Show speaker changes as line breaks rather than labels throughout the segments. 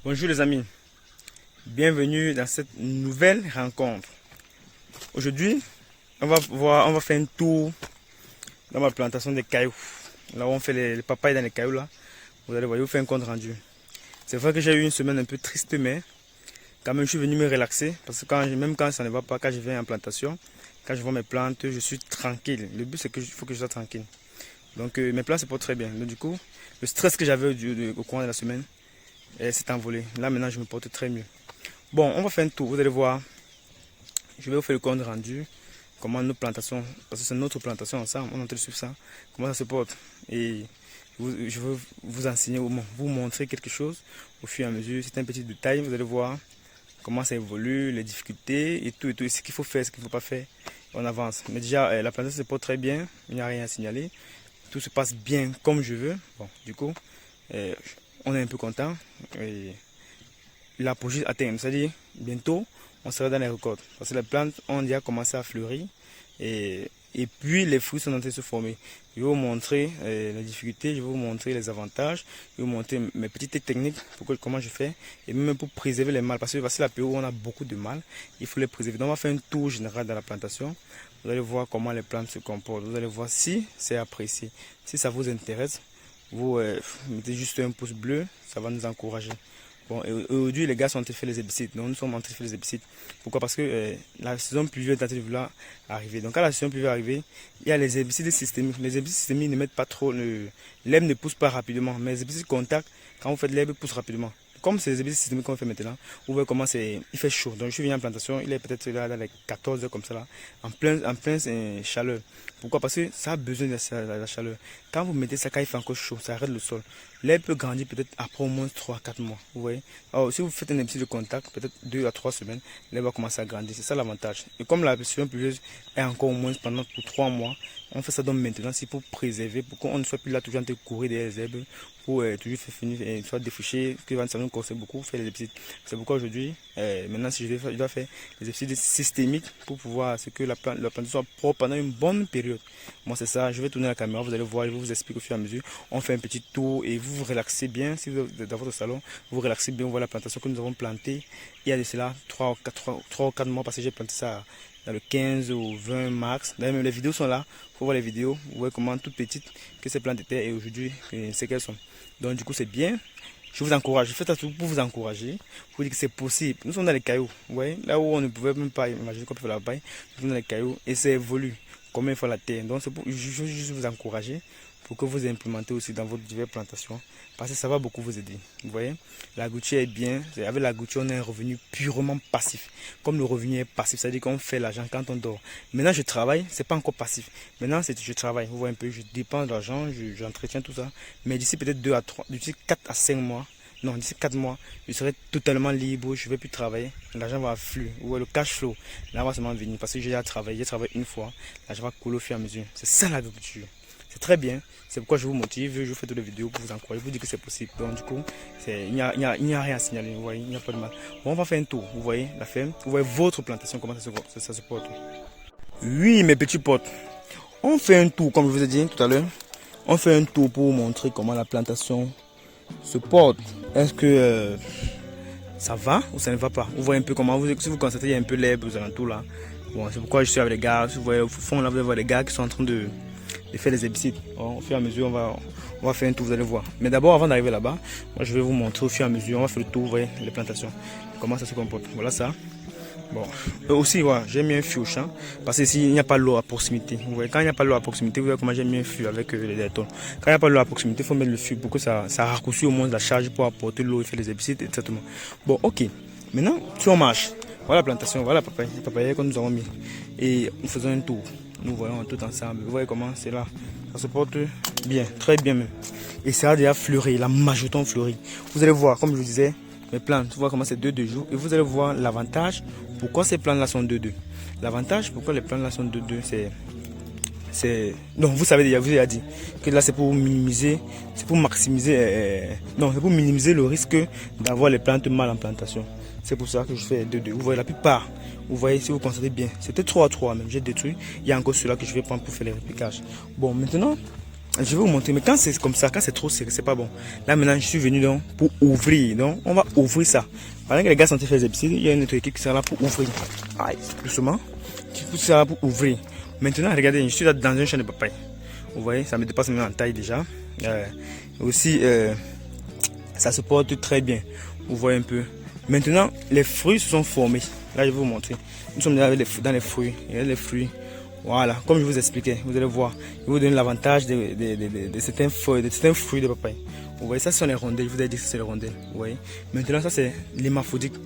Bonjour les amis, bienvenue dans cette nouvelle rencontre. Aujourd'hui, on va faire un tour dans ma plantation de cailloux. Là où on fait les papayes dans les cailloux là, vous allez voir, je vous fais un compte rendu. C'est vrai que j'ai eu une semaine un peu triste, mais quand même je suis venu me relaxer parce que même quand ça ne va pas, quand je viens en plantation, quand je vois mes plantes, je suis tranquille. Le but c'est qu'il faut que je sois tranquille. Donc mes plantes se portent très bien. Donc du coup, le stress que j'avais au courant de la semaine s'est envolé. Là maintenant je me porte très mieux. Bon, on va faire un tour, vous allez voir. Je vais vous faire le compte rendu. Comment nos plantations, parce que c'est notre plantation ensemble, on est en train de suivre ça. Comment ça se porte. Et je veux vous enseigner, vous montrer quelque chose au fur et à mesure. C'est un petit détail, vous allez voir comment ça évolue, les difficultés et tout, ce qu'il faut faire, ce qu'il ne faut pas faire. On avance. Mais déjà, la plantation se porte très bien, il n'y a rien à signaler. Tout se passe bien comme je veux. Bon, du coup, on est un peu content. Et l'apogée atteint, c'est-à-dire bientôt on sera dans les récoltes parce que les plantes ont déjà commencé à fleurir et puis les fruits sont en train de se former. Je vais vous montrer les difficultés, je vais vous montrer les avantages, je vais vous montrer mes petites techniques pour comment je fais et même pour préserver les mâles parce que c'est la période où on a beaucoup de mâles, il faut les préserver. Donc on va faire un tour général dans la plantation. Vous allez voir comment les plantes se comportent, vous allez voir si c'est apprécié. Si ça vous intéresse, vous mettez juste un pouce bleu, ça va nous encourager. Bon, aujourd'hui, les gars sont en train de faire les herbicides. Donc, nous sommes en train de faire les herbicides. Pourquoi? Parce que la saison pluvieuse est en train de vouloir arriver. Donc, quand la saison pluvieuse arrive, il y a les herbicides systémiques. Les herbicides systémiques ne mettent pas trop. L'herbe ne pousse pas rapidement. Mais les herbicides contact, quand vous faites l'herbe, pousse rapidement. Comme c'est les herbicides systémiques qu'on fait maintenant, vous voyez comment il fait chaud. Donc, je suis venu en plantation, il est peut-être là dans les 14 heures comme ça, là, en plein chaleur. Pourquoi? Parce que ça a besoin de la chaleur. Quand vous mettez ça, quand il fait encore chaud, ça arrête le sol. L'herbe peut grandir peut-être après au moins 3-4 mois. Vous voyez? Alors, si vous faites un herbicide de contact, peut-être 2 à 3 semaines, l'herbe va commencer à grandir. C'est ça l'avantage. Et comme la saison pluvieuse est encore au moins pendant pour 3 mois, on fait ça donc maintenant, c'est pour préserver, pour qu'on ne soit plus là toujours en train de courir derrière les herbes, pour toujours faire finir, soit défricher, que ça nous conseille beaucoup, faire les herbicides. C'est pourquoi aujourd'hui, maintenant, si je dois faire les herbicides systémiques pour pouvoir ce que la plante soit propre pendant une bonne période. Moi, c'est ça. Je vais tourner la caméra, vous allez voir, je vais vous expliquer au fur et à mesure. On fait un petit tour et vous vous relaxez bien. Si vous êtes dans votre salon, vous vous relaxez bien. On voit la plantation que nous avons plantée. Il y a de cela 3 ou 4 mois parce que j'ai planté ça dans le 15 ou 20 mars. D'ailleurs, même les vidéos sont là. Il faut voir les vidéos. Vous voyez comment toutes petites que ces plantes étaient et aujourd'hui, c'est qu'elles sont. Donc, du coup, c'est bien. Je vous encourage, je fais ça tout pour vous encourager, pour vous dire que c'est possible. Nous sommes dans les cailloux, vous voyez, là où on ne pouvait même pas imaginer qu'on peut faire la paille, nous sommes dans les cailloux et ça évolue comme il faut la terre. Donc, je veux juste vous encourager pour que vous implémentez aussi dans votre diverses plantations parce que ça va beaucoup vous aider. Vous voyez, la gouttière est bien, avec la gouttière on a un revenu purement passif. Comme le revenu est passif, c'est-à-dire qu'on fait l'argent quand on dort. Maintenant je travaille, c'est pas encore passif. Maintenant je travaille, vous voyez un peu, je dépense de l'argent, j'entretiens tout ça. Mais d'ici peut-être 2 à 3, d'ici 4 à 5 mois, non, d'ici 4 mois, je serai totalement libre, je ne vais plus travailler. L'argent va affluer, ou le cash flow, là va seulement venir parce que j'ai déjà travaillé une fois, l'argent va couler au fur et à mesure. C'est ça l'agriculture. C'est très bien, c'est pourquoi je vous motive, je vous fais toutes les vidéos pour vous encourager, vous dire que c'est possible. Donc du coup, il n'y a rien à signaler, vous voyez, il n'y a pas de mal. Bon, on va faire un tour, vous voyez la ferme, vous voyez votre plantation, comment ça se porte. Oui, mes petits potes, on fait un tour, comme je vous ai dit tout à l'heure, on fait un tour pour vous montrer comment la plantation se porte. Est-ce que ça va ou ça ne va pas? Vous voyez un peu comment, si vous constatez, il y a un peu l'herbe aux alentours là. Bon, c'est pourquoi je suis avec les gars, si vous voyez au fond là, vous allez voir les gars qui sont en train de faire les herbicides. Bon, au fur et à mesure, on va faire un tour, vous allez voir. Mais d'abord, avant d'arriver là-bas, moi je vais vous montrer au fur et à mesure, on va faire le tour, vous voyez, les plantations. Comment ça se comporte. Voilà ça. Bon, aussi, voilà, j'ai mis un fût au champ parce que s'il n'y a pas l'eau à proximité, vous voyez, quand il n'y a pas l'eau à proximité, vous voyez comment j'ai mis un fût avec les détons. Quand il n'y a pas l'eau à proximité, il faut mettre le fût pour que ça raccourcisse au moins la charge pour apporter l'eau et faire les herbicides, etc. Bon, ok. Maintenant, si on marche, voilà la plantation, voilà la papaye que nous avons mis. Et nous faisons un tour. Nous voyons tout ensemble. Vous voyez comment c'est là. Ça se porte bien, très bien même. Et ça a déjà fleuri, la majorité ont fleuri. Vous allez voir, comme je vous disais, mes plantes, vous voyez comment c'est 2-2 jours. Et vous allez voir l'avantage. Pourquoi ces plantes là sont 2-2? L'avantage, pourquoi les plantes là sont 2-2, c'est... Donc vous savez déjà, vous avez dit que là c'est pour minimiser, c'est pour maximiser, non, c'est pour minimiser le risque d'avoir les plantes mal en plantation. C'est pour ça que je fais 2-2. Vous voyez la plupart, vous voyez si vous constatez bien, c'était 3-3 même, j'ai détruit. Il y a encore ceux-là que je vais prendre pour faire les répliquages. Bon, maintenant, Je vais vous montrer, mais quand c'est comme ça, quand c'est trop serré, c'est pas bon. Là maintenant, je suis venu donc pour ouvrir. Donc, on va ouvrir ça. Pendant que les gars sont en train de faire des petits, il y a une autre équipe qui sera là pour ouvrir. Aïe, doucement. Qui sera là pour ouvrir. Maintenant, regardez, je suis là dans un champ de papaye. Vous voyez, ça me dépasse même en taille déjà. Aussi, ça se porte très bien. Vous voyez un peu. Maintenant, les fruits se sont formés. Là, je vais vous montrer. Nous sommes dans les fruits. Il y a les fruits. Voilà, comme je vous expliquais, vous allez voir. Je vais vous donner l'avantage de certains fruits de papaye. Vous voyez, ça, ce sont les rondelles. Je vous ai dit que c'est les rondelles. Vous voyez. Maintenant, ça, c'est l'hémaphrodite.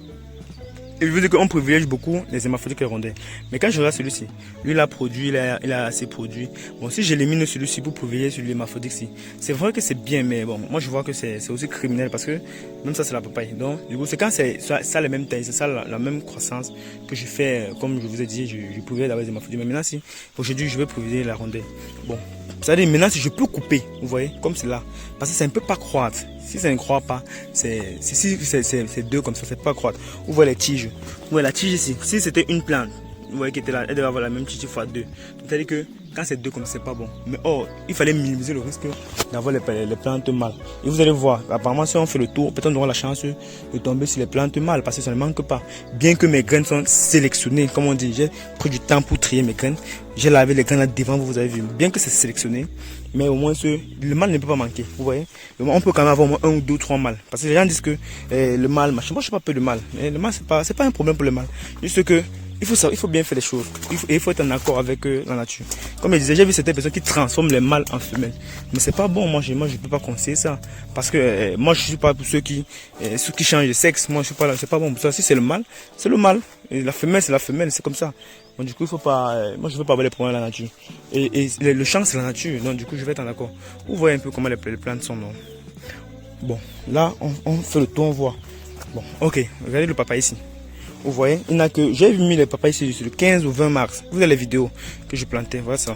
Et je veux dire qu'on privilège beaucoup les hémaphrodite et les rondelles. Mais quand je regarde celui-ci, lui il a produit, il a assez produit. Bon, si j'élimine celui-ci pour privilégier sur l'hémaphrodite, c'est vrai que c'est bien, mais bon, moi je vois que c'est aussi criminel parce que même ça c'est la papaye. Donc, du coup, c'est quand c'est ça la même taille, c'est ça la même croissance que je fais, comme je vous ai dit, je privilégie d'abord les hémaphrodite. Mais maintenant, si aujourd'hui je vais privilégier la rondelle. Bon, ça veut dire maintenant si je peux couper, vous voyez, comme cela, parce que ça ne peut pas croître. Si ça ne croît pas, c'est deux comme ça, c'est pas croître. Vous voyez les tiges. Vous voyez la tige ici. Si c'était une plante, vous voyez qu'elle était là, elle devait avoir la même tige fois deux. C'est-à-dire que quand c'est deux comme ça, c'est pas bon. Mais oh, il fallait minimiser le risque d'avoir les plantes mâles. Et vous allez voir, apparemment si on fait le tour, peut-être on aura la chance de tomber sur les plantes mâles parce que ça ne manque pas. Bien que mes graines sont sélectionnées, comme on dit, j'ai pris du temps pour trier mes graines. J'ai lavé les graines là devant, vous avez vu. Bien que c'est sélectionné, mais au moins le mâle ne peut pas manquer. Vous voyez, on peut quand même avoir au moins un ou deux, trois mâles. Parce que les gens disent que le mâle, moi je sais pas peu de mâle. Mais le mâle, c'est pas un problème pour le mâle. Juste que il faut bien faire les choses. Il faut être en accord avec la nature. Comme je disais, j'ai vu certaines personnes qui transforment les mâles en femelles. Mais c'est pas bon, moi je peux pas conseiller ça. Parce que moi je suis pas pour ceux qui changent de sexe. Moi je suis pas là, c'est pas bon pour ça. Si c'est le mâle, c'est le mâle. Et la femelle, c'est la femelle, c'est comme ça. Bon, du coup, il faut pas. Moi je veux pas avoir les problèmes de la nature. Et le champ c'est la nature. Donc du coup je vais être en accord. Vous voyez un peu comment les plantes sont, non? Bon, là on fait le tour, on voit. Bon, ok, regardez le papaye ici. Vous voyez, il n'a que. J'ai mis les papayes ici le 15 ou 20 mars. Vous avez les vidéos que je plantais, voilà ça.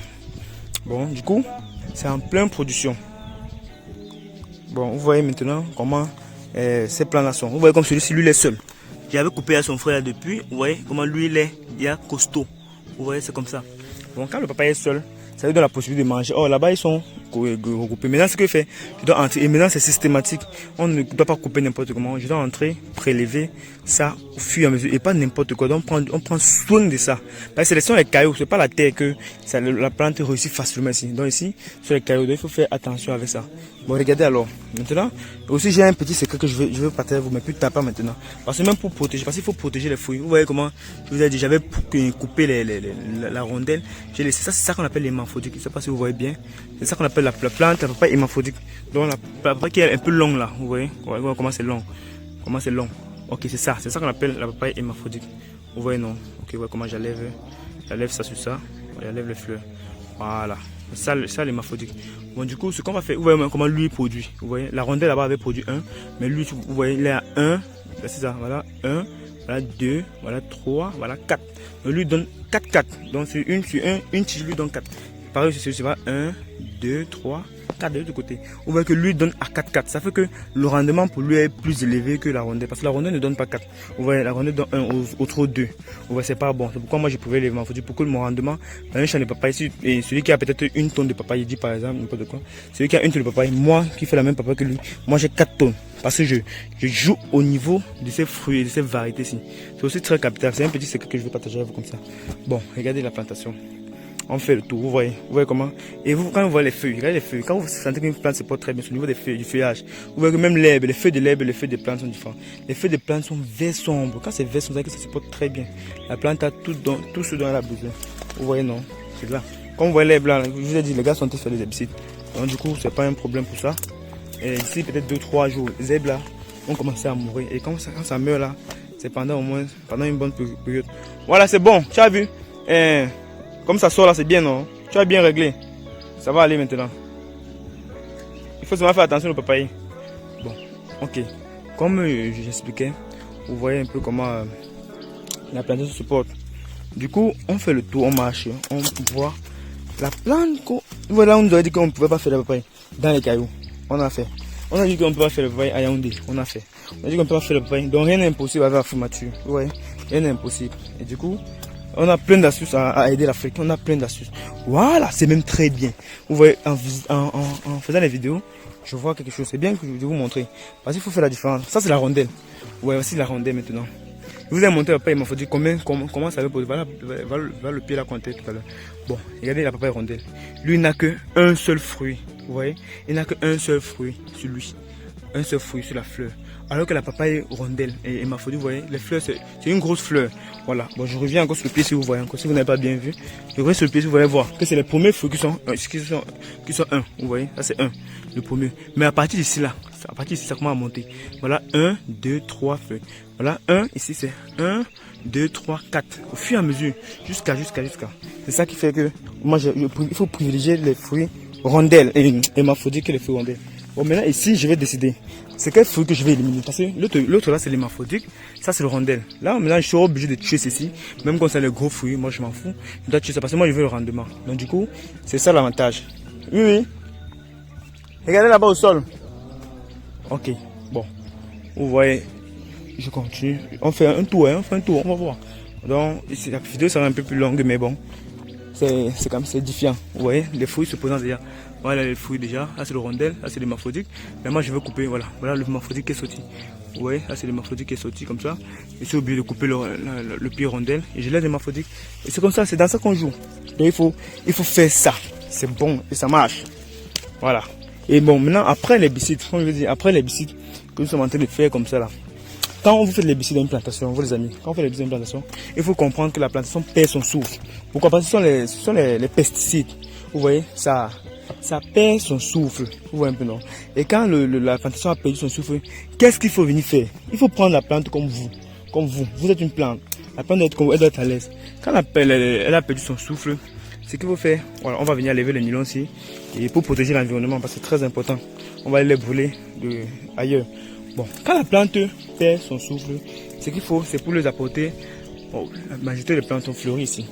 Bon, du coup, c'est en pleine production. Bon, vous voyez maintenant comment ces plants-là sont. Vous voyez comme celui-ci, lui, il est seul. J'avais coupé à son frère depuis. Vous voyez comment lui, il est costaud. Vous voyez, c'est comme ça. Bon, quand le papaye est seul, ça lui donne la possibilité de manger. Oh, là-bas, ils sont regroupés. Maintenant, ce que je fais, je dois entrer. Et maintenant, c'est systématique. On ne doit pas couper n'importe comment. Je dois entrer, prélever ça au fur et à mesure. Et pas n'importe quoi. Donc, on prend soin de ça. Parce que ce sont les cailloux. C'est pas la terre que la plante réussit facilement ici. Donc, ici, sur les cailloux, donc, il faut faire attention avec ça. Bon, regardez alors. Maintenant, aussi, j'ai un petit secret que je veux partager avec vous, mais plus tard pas maintenant. Parce que même pour protéger, parce qu'il faut protéger les fruits. Vous voyez comment, je vous ai dit, j'avais coupé la rondelle. J'ai laissé ça, c'est ça qu'on appelle l'hémaphrodite. Je ne sais pas si vous voyez bien. C'est ça qu'on appelle la plante, la papaye hémaphrodite. Donc, la papaye qui est un peu longue là. Vous voyez comment c'est long. Comment c'est long. Ok, c'est ça qu'on appelle la papaye hémaphrodite. Vous voyez, non? Ok, vous voyez comment j'enlève ça sur ça. J'enlève les fleurs. Voilà. Ça l'hémaphrodite. Bon, du coup, ce qu'on va faire, vous voyez comment lui produit. Vous voyez, la rondelle là-bas avait produit 1. Mais lui, vous voyez, il est à 1. C'est ça, voilà, 1. Voilà 2, voilà 3, voilà 4. Donc lui donne 4. Donc sur une tige lui donne 4. Pareil sur celui-ci, 1, 2, 3, 4 de l'autre côté. Vous voyez que lui donne à 4. Ça fait que le rendement pour lui est plus élevé que la rondelle. Parce que la rondelle ne donne pas 4. Vous voyez, la rondelle donne 1, autre 2. Vous voyez, c'est pas bon. C'est pourquoi moi j'ai prouvé les hémaphrodite pour que mon rendement dans un champ de papaye ici, et celui qui a peut-être une tonne de papaye, il dit par exemple, n'importe quoi. Celui qui a une tonne de papaye, moi qui fais la même papaye que lui, moi j'ai 4 tonnes. Parce que je joue au niveau de ces fruits et de ces variétés-ci. C'est aussi très capital. C'est un petit secret que je vais partager avec vous comme ça. Bon, regardez la plantation. On fait le tour, vous voyez comment. Et vous, quand vous voyez les feuilles, regardez les feuilles. Quand vous sentez qu'une plante se porte très bien, c'est au niveau des feuilles, du feuillage. Vous voyez que même l'herbe, les feuilles de l'herbe et les feuilles des plantes sont différents. Les feuilles des plantes sont vert sombre. Quand c'est vert sombre, ça se porte très bien. La plante a tout ce dont elle a besoin. Vous voyez, non? C'est là. Quand vous voyez l'herbe là, je vous ai dit, les gars sont tous sur les herbicides. Donc du coup, c'est pas un problème pour ça. Et ici, peut-être 2-3 jours, les herbes là vont commencer à mourir. Et quand ça meurt là, c'est pendant une bonne période. Voilà, c'est bon, tu as vu. Comme ça sort là, c'est bien, non? Tu as bien réglé. Ça va aller maintenant. Il faut seulement faire attention au papaye. Bon, ok. Comme j'expliquais, vous voyez un peu comment la plante se supporte. Du coup, on fait le tour, on marche, on voit la plante. Voilà, on nous a dit qu'on ne pouvait pas faire la papaye dans les cailloux. On a fait. On a dit qu'on ne peut pas faire le papaye à Yaoundé. On a fait. On a dit qu'on ne peut pas faire le papaye. Donc rien n'est impossible avec la formature. Vous voyez, rien n'est impossible. Et du coup, On a plein d'astuces à aider l'Afrique. On a plein d'astuces. Voilà, c'est même très bien. Vous voyez, en faisant les vidéos, je vois quelque chose. C'est bien que je vais vous montrer. Parce qu'il faut faire la différence. Ça, c'est la rondelle. Vous voyez aussi la rondelle maintenant. Je vous ai montré la papaye, il m'a fallu comment ça va poser. Voilà, le pied là qu'on était tout à l'heure. Bon, regardez la papaye rondelle. Lui, il n'a qu'un seul fruit. Vous voyez, il n'a qu'un seul fruit sur lui. Un seul fruit sur la fleur. Alors que la papaye rondelle et ma vous voyez, les fleurs, c'est une grosse fleur. Voilà. Bon, je reviens encore sur le pied si vous voyez encore. Si vous n'avez pas bien vu, je reviens sur le pied si vous voulez voir que c'est les premiers fruits qui sont un. Vous voyez, ça c'est un, le premier. Mais à partir d'ici là, ça commence à monter. Voilà, 1, 2, 3 feuilles. Voilà, 1, ici c'est 1, 2, 3, 4. Au fur et à mesure, jusqu'à. C'est ça qui fait que moi, il faut privilégier les fruits rondelles et ma que les fruits rondelles. Bon, maintenant ici, je vais décider. C'est quel fruit que je vais éliminer. Parce que l'autre là, c'est l'hémaphrodite. Ça, c'est le rondelle. Là, maintenant, je suis obligé de tuer ceci. Même quand c'est les gros fruits, moi, je m'en fous. Je dois tuer ça parce que moi, je veux le rendement. Donc, du coup, c'est ça l'avantage. Oui, oui. Regardez là-bas au sol. Ok. Bon. Vous voyez, je continue. On fait un tour, hein. On va voir. Donc, ici, la vidéo sera un peu plus longue, mais bon. C'est comme c'est différent. Vous voyez, les fruits se posent déjà. Voilà les fruits déjà. Là c'est le rondelle, là c'est l'hémaphrodite. Mais moi je vais couper, voilà. Voilà le l'hémaphrodite qui est sorti. Vous voyez, là c'est l'hémaphrodite qui est sorti comme ça. Je suis obligé de couper le pied rondelle. Et je laisse l'hémaphrodite. Et c'est comme ça, c'est dans ça qu'on joue. Donc il faut faire ça. C'est bon et ça marche. Voilà. Et bon, maintenant après l'herbicide, comme je veux dire, après l'herbicide que nous sommes en train de faire comme ça là. Quand vous faites l'herbicide dans une plantation, vous les amis, quand on fait l'herbicide dans une plantation, il faut comprendre que la plantation perd son souffle. Pourquoi? Parce que ce sont les pesticides. Vous voyez, ça perd son souffle. Vous voyez un peu, non? Et quand la plantation a perdu son souffle, qu'est-ce qu'il faut venir faire? Il faut prendre la plante comme vous. Comme vous. Vous êtes une plante. La plante elle doit être à l'aise. Quand elle a perdu son souffle, ce qu'il faut faire, voilà, on va venir lever le nylon ici. Et pour protéger l'environnement, parce que c'est très important. On va aller les brûler ailleurs. Bon, quand la plante perd son souffle, ce qu'il faut, c'est pour les apporter. Bon, la majorité des plantes sont fleuries ici.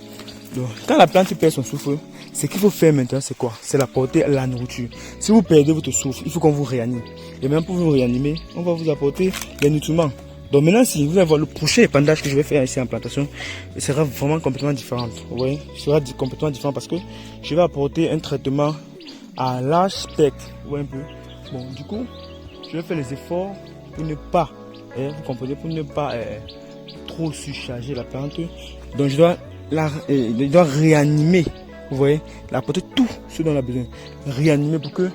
Donc, quand la plante perd son souffle, ce qu'il faut faire maintenant, c'est quoi? C'est l'apporter à la nourriture. Si vous perdez votre souffle, il faut qu'on vous réanime. Et même pour vous réanimer, on va vous apporter les nutriments. Donc maintenant, si vous allez voir le prochain épandage que je vais faire ici en plantation, il sera vraiment complètement différent. Vous voyez, il sera complètement différent parce que je vais apporter un traitement à large spectre. Vous voyez un peu. Bon, du coup, je vais faire les efforts pour ne pas, vous comprenez, pour ne pas trop surcharger la plante. Donc je dois réanimer, vous voyez, apporter tout ce dont on a besoin. Réanimer pour que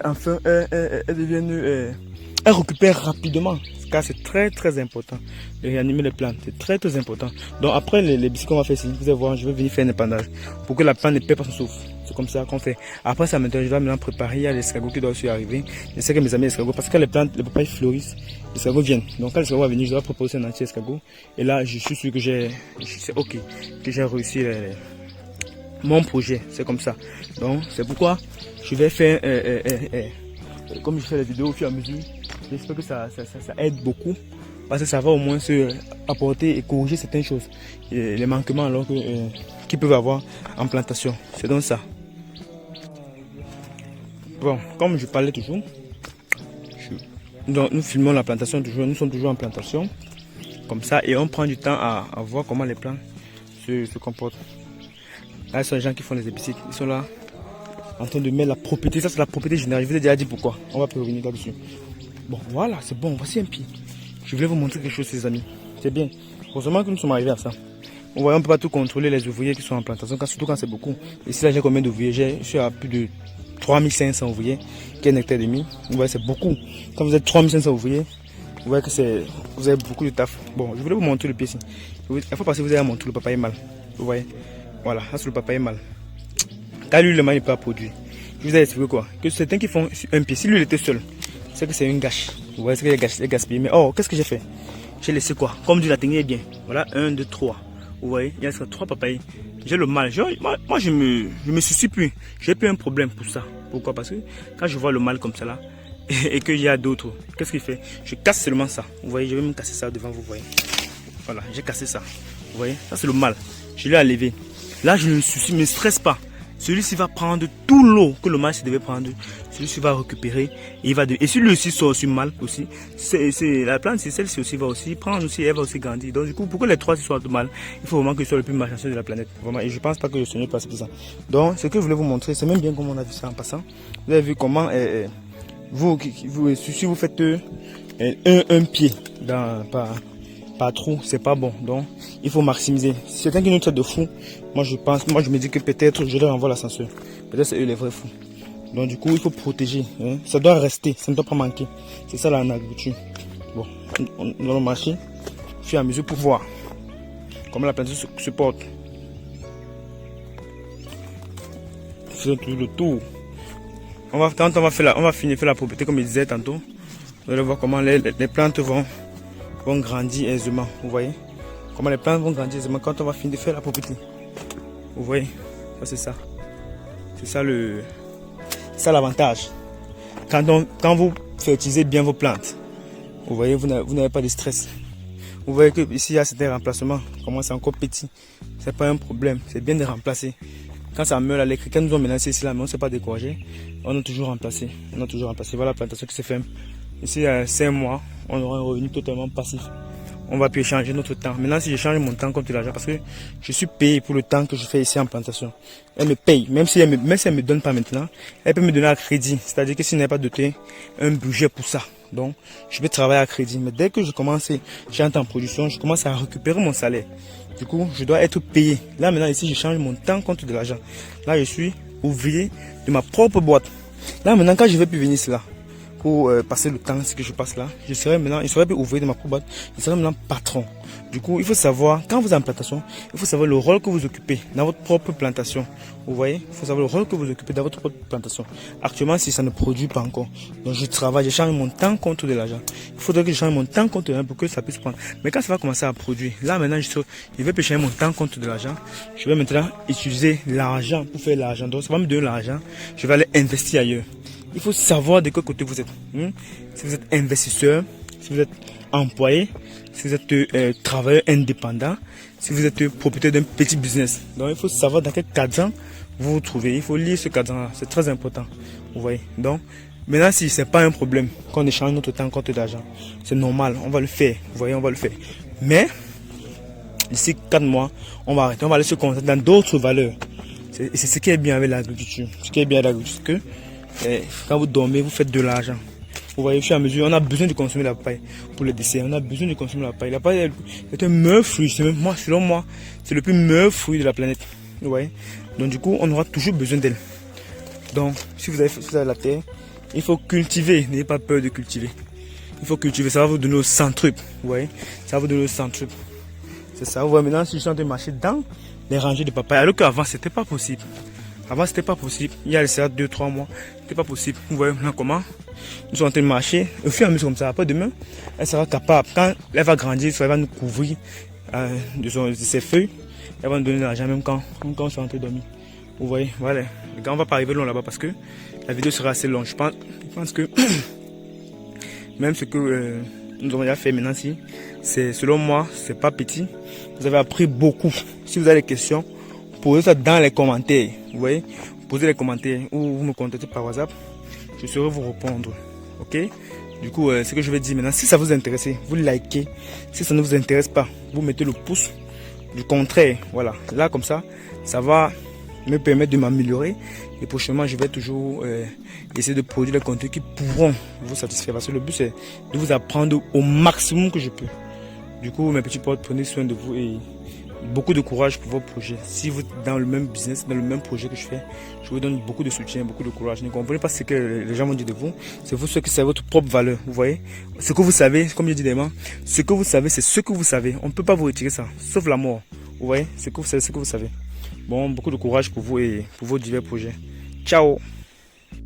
enfin elle devienne, elle récupère rapidement. Car c'est très très important de réanimer les plantes, c'est très très important. Donc après les biscuits qu'on va faire ici, vous allez voir, je vais venir faire un épandage pour que la plante ne perde pas son souffle. C'est comme ça qu'on fait. Après ça, maintenant, je dois maintenant préparer. Il y a l'escargot qui doit aussi arriver. Je sais que mes amis escargots, parce que les plantes, les papayes fleurissent, les escargots viennent. Donc quand l'escargot va venir, je dois proposer un entier escargot. Et là, je suis sûr que c'est ok, que j'ai réussi mon projet. C'est comme ça. Donc c'est pourquoi je vais faire, comme je fais les vidéos au fur et à mesure, j'espère que ça aide beaucoup. Parce que ça va au moins se apporter et corriger certaines choses. Et les manquements alors qu'ils peuvent avoir en plantation. C'est donc ça. Bon, comme je parlais toujours, donc nous filmons la plantation toujours, nous sommes toujours en plantation, comme ça, et on prend du temps à voir comment les plantes se comportent. Là, ce sont les gens qui font les herbicides, ils sont là en train de mettre la propriété, ça c'est la propriété générale, je vous ai déjà dit pourquoi, on va revenir là-dessus. Bon, voilà, c'est bon, voici un pied. Je voulais vous montrer quelque chose, les amis, c'est bien, heureusement que nous sommes arrivés à ça. On ne peut pas tout contrôler les ouvriers qui sont en plantation, surtout quand c'est beaucoup. Ici, là, j'ai combien d'ouvriers? Je suis à plus de 3500 ouvriers, qui est un hectare et demi. Vous voyez, c'est beaucoup. Quand vous êtes 3500 ouvriers, vous voyez que vous avez beaucoup de taf. Bon, je voulais vous montrer le pied ici. Il faut passer, vous allez montrer le papaye mal. Vous voyez, voilà, là c'est le papaye mal. Quand lui, le mal n'est pas produit. Je vous ai expliqué quoi? Que certains qui font un pied, si lui il était seul, c'est que c'est une gâche. Vous voyez, c'est que c'est gaspillé. Mais oh, qu'est-ce que j'ai fait? J'ai laissé quoi? Comme Dieu l'a tenu bien. Voilà, 1, 2, 3. Vous voyez, il y a 3 papayes. J'ai le mal. Moi, je me soucie plus. J'ai plus un problème pour ça. Pourquoi? Parce que quand je vois le mal comme ça là, et qu'il y a d'autres, qu'est-ce qu'il fait? Je casse seulement ça. Vous voyez, je vais me casser ça devant vous. Vous voyez. Voilà, j'ai cassé ça. Vous voyez, ça c'est le mal. Je l'ai enlevé. Là, je ne me stresse pas. celui-ci va prendre tout l'eau que le mâche devait prendre. Celui-ci va récupérer et il va et si lui aussi sort aussi mal aussi, la plante, celle-ci aussi va aussi prendre aussi, elle va aussi grandir. Donc du coup, pour que les trois soient mal, il faut vraiment que ce soit le plus malchanceux de la planète. Vraiment, et je pense pas que le Seigneur passe pour ça. Donc, ce que je voulais vous montrer, c'est même bien comment on a vu ça en passant. Vous avez vu comment si vous faites un pied par trou, c'est pas bon. Donc, il faut maximiser. Si quelqu'un qui nous traite de fou, moi je me dis que peut-être je leur envoie l'ascenseur. Peut-être c'est eux les vrais fous. Donc du coup, il faut protéger. Hein. Ça doit rester, ça ne doit pas manquer. C'est ça en agriculture. Bon, on va marcher au fur et à mesure pour voir comment la plantation se porte. Faisons toujours le tour. Quand on va finir faire la propriété comme je disais tantôt, vous allez voir comment les plantes vont grandir aisément. Vous voyez comment les plantes vont grandir aisément quand on va finir de faire la propriété. Vous voyez, ça c'est ça. C'est ça l'avantage. Quand vous fertilisez bien vos plantes, vous voyez, vous n'avez pas de stress. Vous voyez que ici il y a certains remplacements. Comment c'est encore petit, c'est pas un problème. C'est bien de remplacer. Quand ça meurt, les criquets nous ont menacé ici là, mais on ne s'est pas découragé. On a toujours remplacé. Voilà la plantation qui se ferme. Ici, il y a 5 mois, on aura un revenu totalement passif. On va plus échanger notre temps. Maintenant, si je change mon temps contre l'argent, parce que je suis payé pour le temps que je fais ici en plantation. Elle me paye, même si elle me donne pas maintenant, elle peut me donner à crédit. C'est-à-dire que si elle n'a pas doté un budget pour ça, donc je vais travailler à crédit. Mais dès que j'entre en production, je commence à récupérer mon salaire. Du coup, je dois être payé. Là maintenant, ici, je change mon temps contre de l'argent. Là, je suis ouvrier de ma propre boîte. Là maintenant, quand je vais plus venir cela, pour passer le temps, ce que je passe là, je serai plus ouvrier de ma propre boîte, je serai maintenant patron. Du coup, il faut savoir, quand vous êtes en plantation, il faut savoir le rôle que vous occupez dans votre propre plantation. Vous voyez, il faut savoir le rôle que vous occupez dans votre propre plantation. Actuellement, si ça ne produit pas encore, donc je travaille, je change mon temps contre de l'argent. Il faudrait que je change mon temps contre de l'argent pour que ça puisse prendre. Mais quand ça va commencer à produire, là maintenant, je vais plus changer mon temps contre de l'argent. Je vais maintenant utiliser l'argent pour faire l'argent. Donc ça va me donner l'argent, je vais aller investir ailleurs. Il faut savoir de quel côté vous êtes. Si vous êtes investisseur, si vous êtes employé, si vous êtes travailleur indépendant, si vous êtes propriétaire d'un petit business. Donc il faut savoir dans quel cadre vous vous trouvez. Il faut lire ce cadre-là, c'est très important. Vous voyez. Donc maintenant, si ce n'est pas un problème qu'on échange notre temps contre de l'argent, c'est normal, on va le faire. Vous voyez, on va le faire. Mais d'ici 4 mois, on va arrêter, on va aller se concentrer dans d'autres valeurs. C'est ce qui est bien avec l'agriculture. Ce qui est bien avec l'agriculture, c'est que quand vous dormez, vous faites de l'argent. Vous voyez, au fur et à mesure, on a besoin de consommer la paille pour le dessert. On a besoin de consommer la paille. La paille est un meilleur fruit. Selon moi, c'est le plus meilleur fruit de la planète. Vous voyez. Donc du coup, on aura toujours besoin d'elle. Donc, si vous avez la terre, il faut cultiver. N'ayez pas peur de cultiver. Il faut cultiver. Ça va vous donner le centrup. Vous voyez. Ça va vous donner le centrup. C'est ça. Vous voyez, maintenant, si je suis en train de marcher dans les rangées de papaye, alors qu'avant, c'était pas possible. Avant, c'était pas possible. Il y a 2-3 mois, c'était pas possible. Vous voyez maintenant comment nous sommes en train de marcher. Au fur et à mesure comme ça, après demain, elle sera capable. Quand elle va grandir, elle va nous couvrir de ses feuilles. Elle va nous donner de l'argent même quand on sera en train de dormir. Vous voyez, voilà. Les gars, on va pas arriver loin là-bas parce que la vidéo sera assez longue. Je pense que même ce que nous avons déjà fait maintenant, selon moi, c'est pas petit. Vous avez appris beaucoup. Si vous avez des questions, posez ça dans les commentaires. Vous voyez, posez les commentaires ou vous me contactez par WhatsApp. Je saurai vous répondre. Ok? Du coup, ce que je vais dire maintenant, si ça vous intéresse, vous likez. Si ça ne vous intéresse pas, vous mettez le pouce du contraire. Voilà. Là, comme ça, ça va me permettre de m'améliorer. Et prochainement, je vais toujours essayer de produire des contenus qui pourront vous satisfaire. Parce que le but, c'est de vous apprendre au maximum que je peux. Du coup, mes petits potes, prenez soin de vous et beaucoup de courage pour vos projets. Si vous êtes dans le même business, dans le même projet que je fais, je vous donne beaucoup de soutien, beaucoup de courage. Ne comprenez pas ce que les gens vont dire de vous. C'est vous ce que c'est votre propre valeur. Vous voyez, ce que vous savez, comme je dis des ce que vous savez, c'est ce que vous savez. On ne peut pas vous retirer ça, sauf la mort. Vous voyez, ce que vous savez, ce que vous savez. Bon, beaucoup de courage pour vous et pour vos divers projets. Ciao.